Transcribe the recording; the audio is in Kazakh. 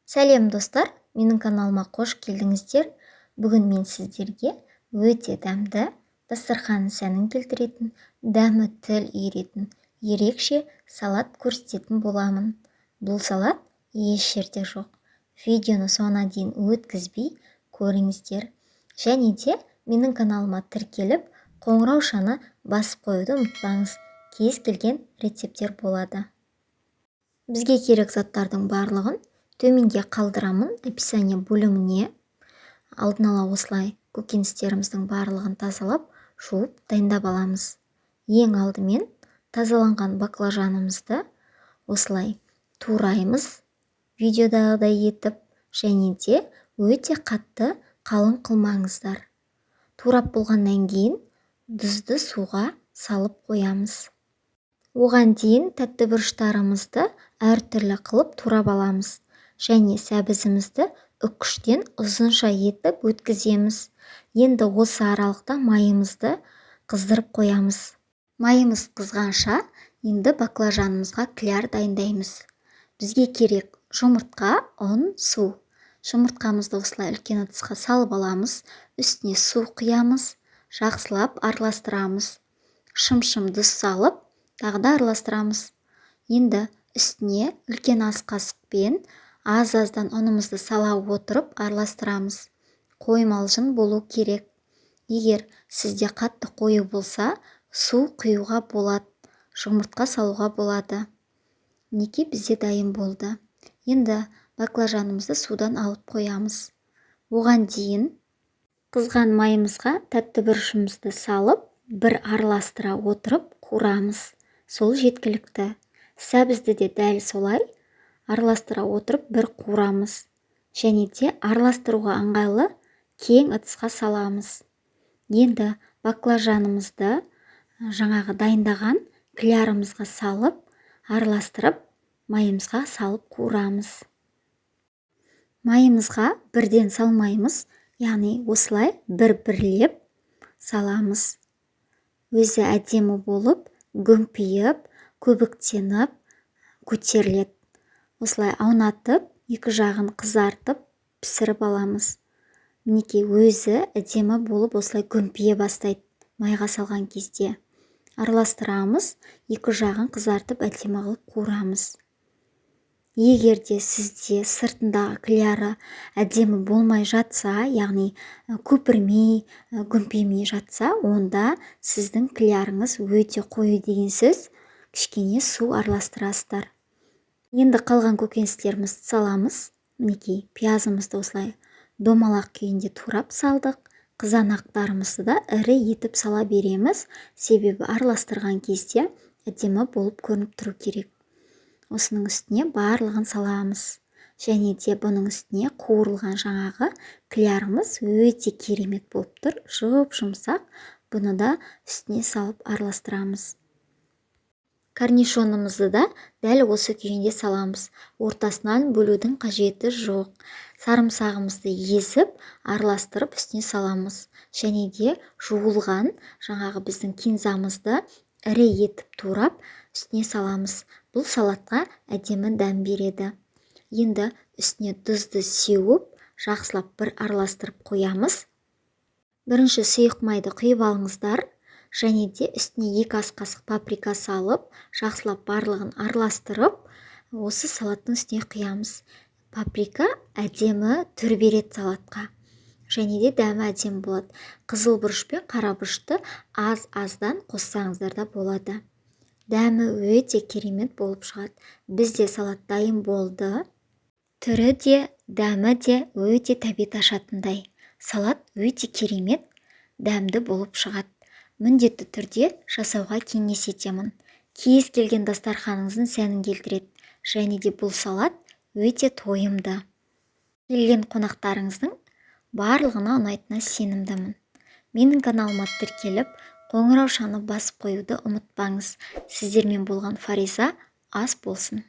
Сәлем достар, менің каналыма қош келдіңіздер. Бүгін мен сіздерге өте дәмді, дастархан сәнін келтіретін, дәмі тіл үйіретін, ерекше салат көрсететін боламын. Бұл салат еш жерде жоқ. Видеоны соңына дейін өткізбей көріңіздер. Және де менің каналыма тіркеліп, қоңыраушаны басып қоюды ұмытпаңыз. Кез келген рецептер болады. Бізге керек заттардың барлығын төменге қалдырамын описание бөліміне. Алдын ала осылай көкөністеріміздің барлығын тазалап, жуып дайындап аламыз. Ең алдымен тазаланған баклажанымызды осылай тураймыз, видеодағыдай етіп, және де өте қатты қалың қылмаңыздар. Турап болғаннан кейін тұзды суға салып қоямыз. Оған дейін тәтті бұрыштарымызды әртүрлі қылып турап аламыз. Және сәбізімізді үккіштен ұзынша етіп өткіземіз. Енді осы аралықта майымызды қыздырып қоямыз. Майымыз қызғанша, енді баклажанымызға кляр дайындаймыз. Бізге керек жұмыртқа, ұн, су. Жұмыртқамызды осылай үлкен ыдысқа салып аламыз. Үстіне су құямыз, жақсылап араластырамыз. Шым-шым тұз салып, тағы да араластырамыз. Енді үстіне үлкен ас қасықпен аз-аздан ұнымызды сала отырып араластырамыз. Қоймалжың болу керек. Егер сізде қатты қою болса, су құюға болады, жұмыртқа салуға болады. Мінекей бізде дайын болды. Енді баклажанымызды судан алып қоямыз. Оған дейін қызған майымызға тәтті бұрышымызды салып, бір араластыра отырып қуырамыз. Сол жеткілікті. Сәбізді де дәл солай араластыра отырып бір қуырамыз. Және де араластыруға ыңғайлы кең ыдысқа саламыз. Енді баклажанымызды жаңағы дайындаған клярымызға салып, араластырып, майымызға салып қуырамыз. Майымызға бірден салмаймыз, яғни осылай бір-бірлеп саламыз. Өзі әдемі болып, гүмпиіп, көбіктеніп, көтеріледі. Осылай аунатып, екі жағын қызартып, пісіріп аламыз. Мінекей өзі әдемі болып осылай гүмпие бастайды майға салған кезде. Араластырамыз, екі жағын қызартып әдемі қылып қуырамыз. Егер де сізде сыртындағы кляры әдемі болмай жатса, яғни көпірмей, гүмпемей жатса, онда сіздің клярыңыз өте қою деген сөз, кішкене су араластырасыздар. Енді қалған көкөністерімізді саламыз. Мінекей пиязымызды осылай домалақ күйінде турап салдық. Қызанақтарымызды да ірі етіп сала береміз, себебі араластырған кезде әдемі болып көрініп тұру керек. Осының үстіне барлығын саламыз. Және де бұның үстіне қуырылған жаңағы клярымыз өте керемет болып тұр. Жұп-жұмсақ. Бұны да үстіне салып араластырамыз. Корнишонымызды да дәл осы күйінде саламыз. Ортасынан бөлудің қажеті жоқ. Сарымсағымызды езіп, араластырып үстіне саламыз. Және де жуылған жаңағы біздің кинзамызды ірі етіп турап үстіне саламыз. Бұл салатқа әдемі дәм береді. Енді үстіне тұзды сеуіп, жақсылап бір араластырып қоямыз. Бірінші сұйық майды құйып алыңыздар. Және де үстіне 2 ас қасық паприка салып, жақсылап барлығын араластырып, осы салаттың үстіне құямыз. Паприка әдемі түр береді салатқа. Және де дәмі әдемі болады. Қызыл бұрыш пен қара бұрышты аз-аздан қоссаңыздар да болады. Дәмі өте керемет болып шығады. Бізде салат дайын болды. Түрі де, дәмі де өте тәбет ашатындай. Салат өте керемет, дәмді болып шығады. Міндетті түрде жасауға кеңес етемін. Кез келген дастарханыңыздың сәнін келтіреді. Және де бұл салат өте тойымды. Келген қонақтарыңыздың барлығына ұнайтынына сенімдімін. Менің каналыма тіркеліп, қоңыраушаны басып қоюды ұмытпаңыз. Сіздермен болған Фариза ас болсын.